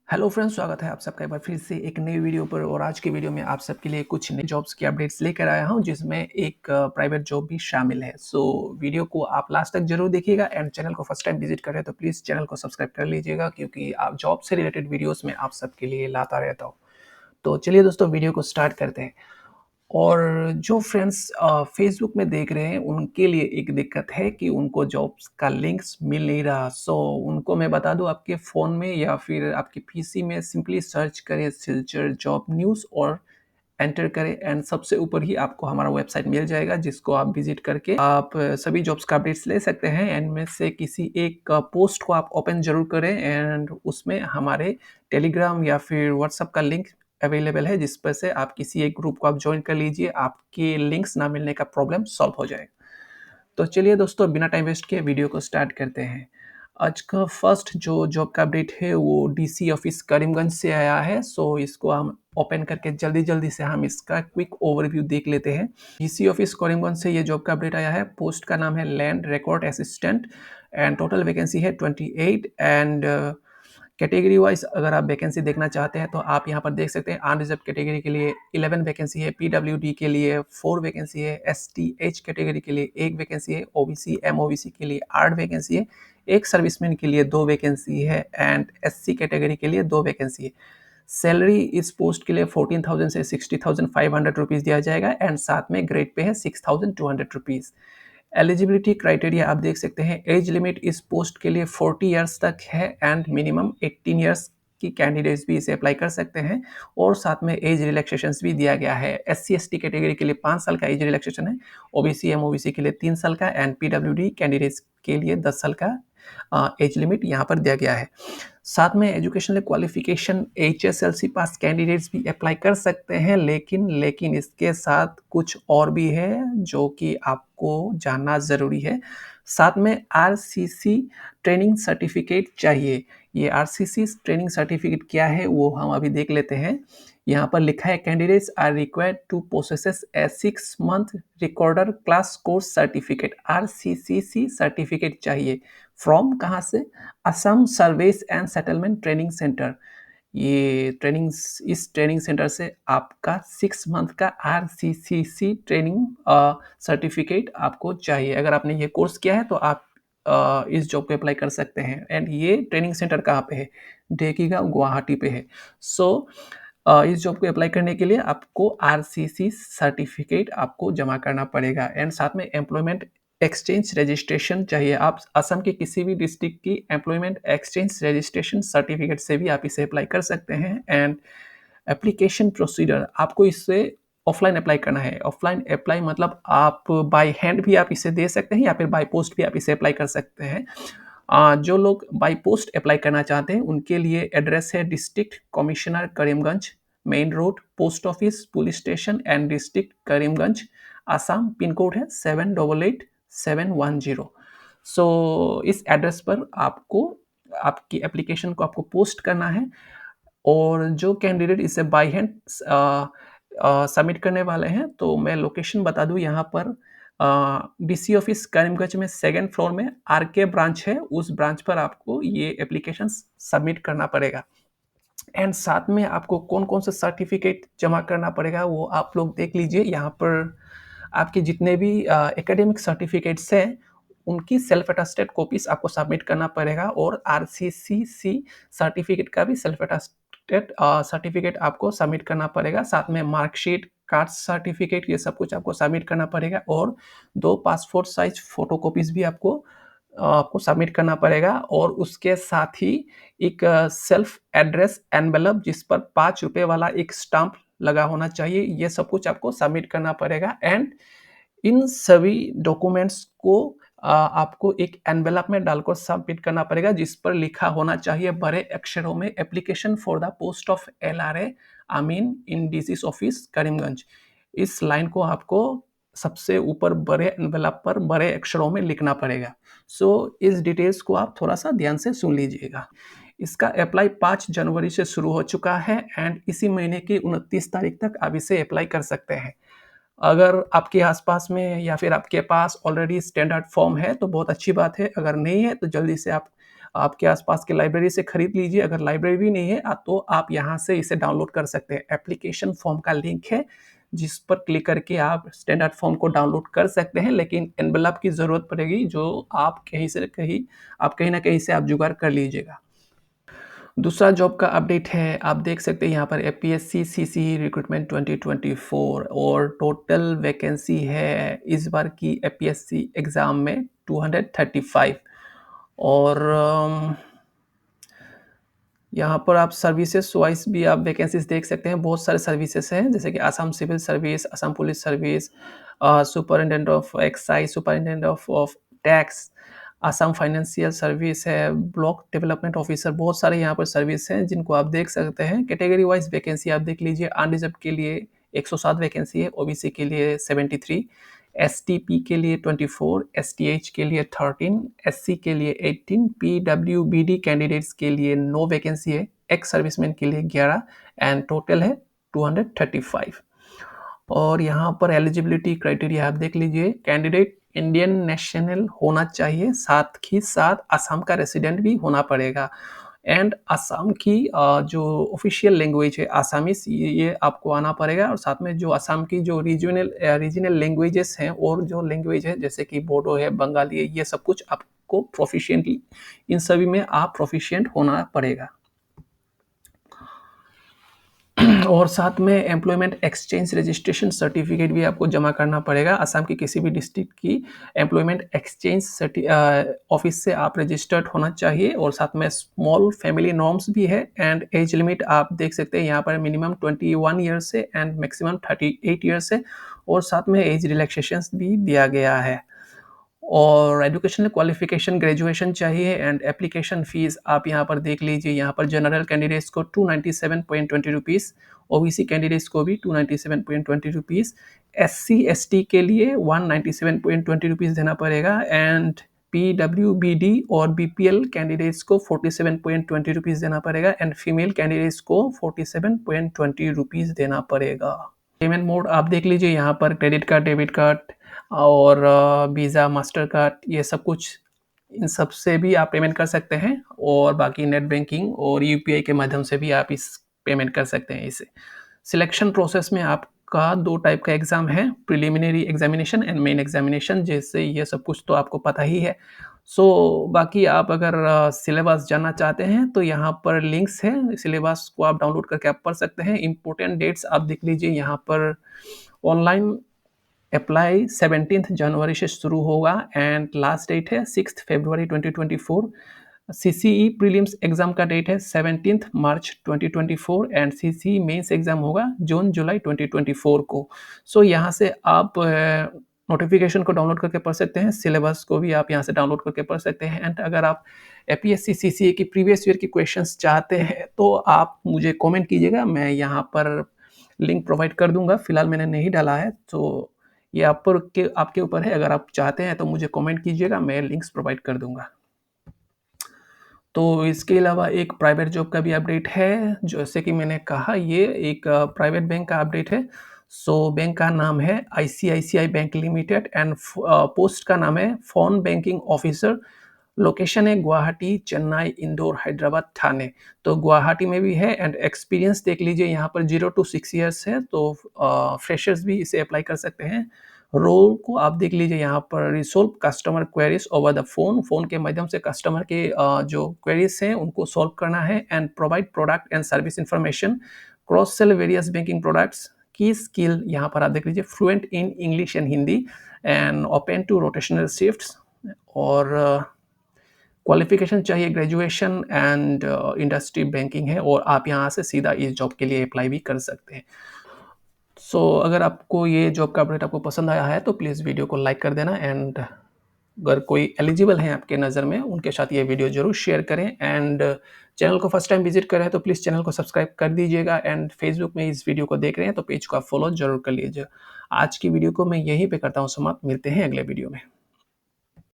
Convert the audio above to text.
Hello friends, स्वागत है आप सबका एक बार फिर से एक नई वीडियो पर। और आज की वीडियो में आप सबके लिए कुछ नई जॉब्स की अपडेट्स लेकर आया हूं, जिसमें एक प्राइवेट जॉब भी शामिल है। सो वीडियो को आप लास्ट तक जरूर देखिएगा एंड चैनल को फर्स्ट टाइम विजिट करें तो प्लीज़ चैनल को सब्सक्राइब कर लीजिएगा, क्योंकि आप जॉब से रिलेटेड वीडियोस में आप सबके लिए लाता रहता हूँ। तो चलिए दोस्तों, वीडियो को स्टार्ट करते हैं। और जो फ्रेंड्स फेसबुक में देख रहे हैं, उनके लिए एक दिक्कत है कि उनको जॉब्स का लिंक्स मिल नहीं रहा। सो उनको मैं बता दूं, आपके फ़ोन में या फिर आपके पीसी में सिंपली सर्च करें सिलचर जॉब न्यूज़ और एंटर करें एंड सबसे ऊपर ही आपको हमारा वेबसाइट मिल जाएगा, जिसको आप विजिट करके आप सभी जॉब्स का अपडेट्स ले सकते हैं। एंड में से किसी एक पोस्ट को आप ओपन ज़रूर करें एंड उसमें हमारे टेलीग्राम या फिर व्हाट्सएप का लिंक अवेलेबल है, जिस पर से आप किसी एक ग्रुप को आप जॉइन कर लीजिए। आपके लिंक्स ना मिलने का प्रॉब्लम सॉल्व हो जाएगा। तो चलिए दोस्तों, बिना टाइम वेस्ट किए वीडियो को स्टार्ट करते हैं। आज का फर्स्ट जो जॉब का अपडेट है वो डीसी ऑफिस करीमगंज से आया है। सो इसको हम ओपन करके जल्दी जल्दी से हम इसका क्विक ओवरव्यू देख लेते हैं। डीसी ऑफिस करीमगंज से ये जॉब का अपडेट आया है। पोस्ट का नाम है land record assistant and total vacancy है 28 एंड कैटेगरी वाइज अगर आप वैकेंसी देखना चाहते हैं तो आप यहाँ पर देख सकते हैं। अनरिजर्व कैटेगरी के लिए 11 वैकेंसी है, पीडब्ल्यूडी के लिए 4 वैकेंसी है, एसटीएच कैटेगरी के लिए 1 वैकेंसी है, ओबीसी एमओबीसी के लिए 8 वैकेंसी है, एक सर्विसमैन के लिए 2 वैकेंसी है एंड एससी कैटेगरी के लिए 2 वैकेंसी है। सैलरी इस पोस्ट के लिए 14,000 से 60,500 रुपीज़ दिया जाएगा एंड साथ में ग्रेड पे है 6,200 रुपीज़। एलिजिबिलिटी क्राइटेरिया आप देख सकते हैं। एज लिमिट इस पोस्ट के लिए 40 इयर्स तक है एंड मिनिमम 18 इयर्स की कैंडिडेट्स भी इसे अप्लाई कर सकते हैं। और साथ में एज रिलैक्सेशंस भी दिया गया है। एससी एसटी कैटेगरी के लिए 5 साल का एज रिलैक्सेशन है, ओबीसी एमओबीसी के लिए 3 साल का एंड पीडब्ल्यूडी कैंडिडेट्स के लिए 10 साल का एज लिमिट यहाँ पर दिया गया है। साथ में एजुकेशनल क्वालिफिकेशन एचएसएलसी पास कैंडिडेट्स भी अप्लाई कर सकते हैं, लेकिन इसके साथ कुछ और भी है जो कि आपको जानना ज़रूरी है। साथ में आरसीसी ट्रेनिंग सर्टिफिकेट चाहिए। ये आरसीसी ट्रेनिंग सर्टिफिकेट क्या है वो हम अभी देख लेते हैं। यहाँ पर लिखा है candidates are required to process a 6 month recorder class course certificate. RCCC certificate चाहिए फ्रॉम कहाँ से? Assam service and settlement training centre. ये इस ट्रेनिंग सेंटर से आपका 6 मंथ का आरसीसीसी ट्रेनिंग सर्टिफिकेट आपको चाहिए। अगर आपने ये कोर्स किया है तो आप इस जॉब पे अप्लाई कर सकते हैं। एंड ये ट्रेनिंग सेंटर कहाँ पे है? देखिएगा, गुवाहाटी पे है। सो इस जॉब को अप्लाई करने के लिए आपको आरसीसी सर्टिफिकेट आपको जमा करना पड़ेगा एंड साथ में एम्प्लॉयमेंट एक्सचेंज रजिस्ट्रेशन चाहिए। आप असम के किसी भी डिस्ट्रिक्ट की एम्प्लॉयमेंट एक्सचेंज रजिस्ट्रेशन सर्टिफिकेट से भी आप इसे अप्लाई कर सकते हैं। एंड एप्लीकेशन प्रोसीजर आपको इससे ऑफलाइन अप्लाई करना है। ऑफलाइन अप्लाई मतलब आप बाय हैंड भी आप इसे दे सकते हैं या फिर बाय पोस्ट भी आप इसे अप्लाई कर सकते हैं। जो लोग बाय पोस्ट अप्लाई करना चाहते हैं उनके लिए एड्रेस है district commissioner Karimganj, main road, post office, police station and district Karimganj, Assam. Pin code है 788710। सो इस एड्रेस पर आपको आपकी एप्लीकेशन को आपको पोस्ट करना है। और जो कैंडिडेट इसे बाय हैंड सबमिट करने वाले हैं तो मैं लोकेशन बता दूं, यहाँ पर डीसी ऑफिस करीमगंज में सेकंड फ्लोर में आरके ब्रांच है। उस ब्रांच पर आपको ये एप्लीकेशन सबमिट करना पड़ेगा। एंड साथ में आपको कौन कौन से सर्टिफिकेट जमा करना पड़ेगा वो आप लोग देख लीजिए। यहाँ पर आपके जितने भी एकेडमिक सर्टिफिकेट्स हैं उनकी सेल्फ अटेस्टेड कॉपीज आपको सबमिट करना पड़ेगा। और आरसीसीसी सर्टिफिकेट का भी सेल्फ अटेस्टेड सर्टिफिकेट आपको सबमिट करना पड़ेगा। साथ में मार्कशीट, कास्ट सर्टिफिकेट, ये सब कुछ आपको सबमिट करना पड़ेगा। और 2 पासपोर्ट साइज फोटोकॉपीज भी आपको सबमिट करना पड़ेगा। और उसके साथ ही एक सेल्फ एड्रेस एनवेलप जिस पर 5 रुपए वाला एक स्टाम्प लगा होना चाहिए, ये सब कुछ आपको सबमिट करना पड़ेगा। एंड इन सभी डॉक्यूमेंट्स को आपको एक एनवेलप में डालकर सबमिट करना पड़ेगा, जिस पर लिखा होना चाहिए बड़े अक्षरों में application for the post of LRA अमीन इन डीसी ऑफिस करीमगंज। इस लाइन को आपको सबसे ऊपर बड़े एनवेलप पर बड़े अक्षरों में लिखना पड़ेगा। सो इस डिटेल्स को आप थोड़ा सा ध्यान से सुन लीजिएगा। इसका अप्लाई 5 जनवरी से शुरू हो चुका है एंड इसी महीने की 29 तारीख तक आप इसे अप्लाई कर सकते हैं। अगर आपके आसपास में या फिर आपके पास ऑलरेडी स्टैंडर्ड फॉर्म है तो बहुत अच्छी बात है। अगर नहीं है तो जल्दी से आप आपके आसपास की लाइब्रेरी से खरीद लीजिए। अगर लाइब्रेरी भी नहीं है तो आप यहाँ से इसे डाउनलोड कर सकते हैं। एप्लीकेशन फॉर्म का लिंक है, जिस पर क्लिक करके आप स्टैंडर्ड फॉर्म को डाउनलोड कर सकते हैं, लेकिन एनवेलप की ज़रूरत पड़ेगी, जो आप कहीं न कहीं से आप जुगाड़ कर लीजिएगा। दूसरा जॉब का अपडेट है, आप देख सकते हैं यहाँ पर एपीएससी सीसीई रिक्रूटमेंट 2024 और टोटल वैकेंसी है इस बार की एपीएससी एग्ज़ाम में 235 और यहाँ पर आप सर्विसेज वाइज भी आप वैकेंसीज देख सकते हैं। बहुत सारे सर्विसेज हैं, जैसे कि Assam civil service, Assam police service, superintendent of excise, superintendent of tax, Assam financial service है, ब्लॉक डेवलपमेंट ऑफिसर। बहुत सारे यहाँ पर सर्विस हैं जिनको आप देख सकते हैं। कैटेगरी वाइज वैकेंसी आप देख लीजिए। अनरिजर्व के लिए 107 वैकेंसी है, ओबीसी के लिए 73, एसटीपी के लिए 24, एसटीएच के लिए 13, एससी के लिए 18, पीडब्ल्यूबीडी कैंडिडेट्स के लिए 9 वैकेंसी है, एक्स सर्विसमैन के लिए 11 एंड टोटल है 235। और यहाँ पर एलिजिबिलिटी क्राइटेरिया आप देख लीजिए। कैंडिडेट इंडियन नेशनल होना चाहिए, साथ ही साथ असम का रेसिडेंट भी होना पड़ेगा एंड असम की जो ऑफिशियल लैंग्वेज है आसामीज, ये आपको आना पड़ेगा। और साथ में जो असम की जो रीजनल लैंग्वेजेस हैं और जो लैंग्वेज है जैसे कि बोडो है, बंगाली है, ये सब कुछ आपको प्रोफिशिएंटली इन सभी में आप प्रोफिशिएंट होना पड़ेगा। और साथ में एम्प्लॉयमेंट एक्सचेंज रजिस्ट्रेशन सर्टिफिकेट भी आपको जमा करना पड़ेगा। असम की किसी भी डिस्ट्रिक्ट की एम्प्लॉयमेंट एक्सचेंज ऑफिस से आप रजिस्टर्ड होना चाहिए। और साथ में स्मॉल फैमिली नॉर्म्स भी है एंड एज लिमिट आप देख सकते हैं यहाँ पर मिनिमम 21 ईयर्स से एंड मैक्सिमम 38 ईयर्स है। और साथ में एज रिलैक्सेशन भी दिया गया है। और एजुकेशनल क्वालिफिकेशन ग्रेजुएशन चाहिए एंड एप्लीकेशन फ़ीस आप यहाँ पर देख लीजिए। यहाँ पर जनरल कैंडिडेट्स को 297.20 रुपीज़, ओबीसी कैंडिडेट्स को भी 297.20 रुपीज़, एससी एसटी के लिए 197.20 रुपीज़ देना पड़ेगा एंड पीडब्ल्यूबीडी और बीपीएल कैंडिडेट्स को 47.20 रुपीज़ देना पड़ेगा एंड फीमेल कैंडिडेट्स को 47.20 रुपीज़ देना पड़ेगा। पेमेंट मोड आप देख लीजिए यहाँ पर क्रेडिट कार्ड, डेबिट कार्ड और वीज़ा, मास्टर कार्ड, ये सब कुछ इन सब से भी आप पेमेंट कर सकते हैं। और बाकी नेट बैंकिंग और यूपीआई के माध्यम से भी आप इस पेमेंट कर सकते हैं इसे। सिलेक्शन प्रोसेस में आपका 2 टाइप का एग्ज़ाम है, preliminary examination and main examination, जैसे ये सब कुछ तो आपको पता ही है। बाकी आप अगर सिलेबस जानना चाहते हैं तो यहाँ पर लिंक्स हैं, सिलेबस को आप डाउनलोड करके आप पढ़ सकते हैं। इम्पोर्टेंट डेट्स आप देख लीजिए यहाँ पर। ऑनलाइन अप्लाई 17 जनवरी से शुरू होगा एंड लास्ट डेट है 6 फरवरी 2024। सीसीई प्रीलिम्स एग्जाम का डेट है 17 मार्च 2024 एंड सीसीई मेंस एग्जाम होगा जून जुलाई 2024 को। यहाँ से आप नोटिफिकेशन को डाउनलोड करके पढ़ सकते हैं, सिलेबस को भी आप यहाँ से डाउनलोड करके पढ़ सकते हैं। एंड अगर आप एपीएससी सीसीए की प्रीवियस ईयर की क्वेश्चंस चाहते हैं तो आप मुझे कमेंट कीजिएगा, मैं यहाँ पर लिंक प्रोवाइड कर दूंगा। फिलहाल मैंने नहीं डाला है, तो ये आपके ऊपर है। अगर आप चाहते हैं तो मुझे कमेंट कीजिएगा, मैं लिंक्स प्रोवाइड कर दूंगा। तो इसके अलावा एक प्राइवेट जॉब का भी अपडेट है। जैसे कि मैंने कहा, ये एक प्राइवेट बैंक का अपडेट है। बैंक का नाम है ICICI bank limited and post का नाम है फोन बैंकिंग ऑफिसर। लोकेशन है गुवाहाटी, चेन्नई, इंदौर, हैदराबाद, ठाणे। तो गुवाहाटी में भी है एंड एक्सपीरियंस देख लीजिए यहाँ पर 0 to 6 ईयर्स है, तो फ्रेशर्स भी इसे अप्लाई कर सकते हैं। रोल को आप देख लीजिए यहाँ पर, resolve customer queries over the phone के माध्यम से कस्टमर के जो क्वेरीज हैं उनको सॉल्व करना है and provide product and service information, cross sell various banking products की स्किल यहाँ पर आप देख लीजिए, fluent in English and Hindi and open to rotational shifts. और क्वालिफिकेशन चाहिए ग्रेजुएशन एंड इंडस्ट्री बैंकिंग है और आप यहाँ से सीधा इस जॉब के लिए अप्लाई भी कर सकते हैं। अगर आपको ये जॉब का अपडेट आपको पसंद आया है तो प्लीज़ वीडियो को लाइक कर देना एंड अगर कोई एलिजिबल है आपके नज़र में उनके साथ ये वीडियो ज़रूर शेयर करें। एंड चैनल को फर्स्ट टाइम विजिट करें तो प्लीज़ चैनल को सब्सक्राइब कर दीजिएगा एंड फेसबुक में इस वीडियो को देख रहे हैं तो पेज को आप फॉलो जरूर कर लीजिए। आज की वीडियो को मैं यहीं पे करता हूँ समाप्त, मिलते हैं अगले वीडियो में।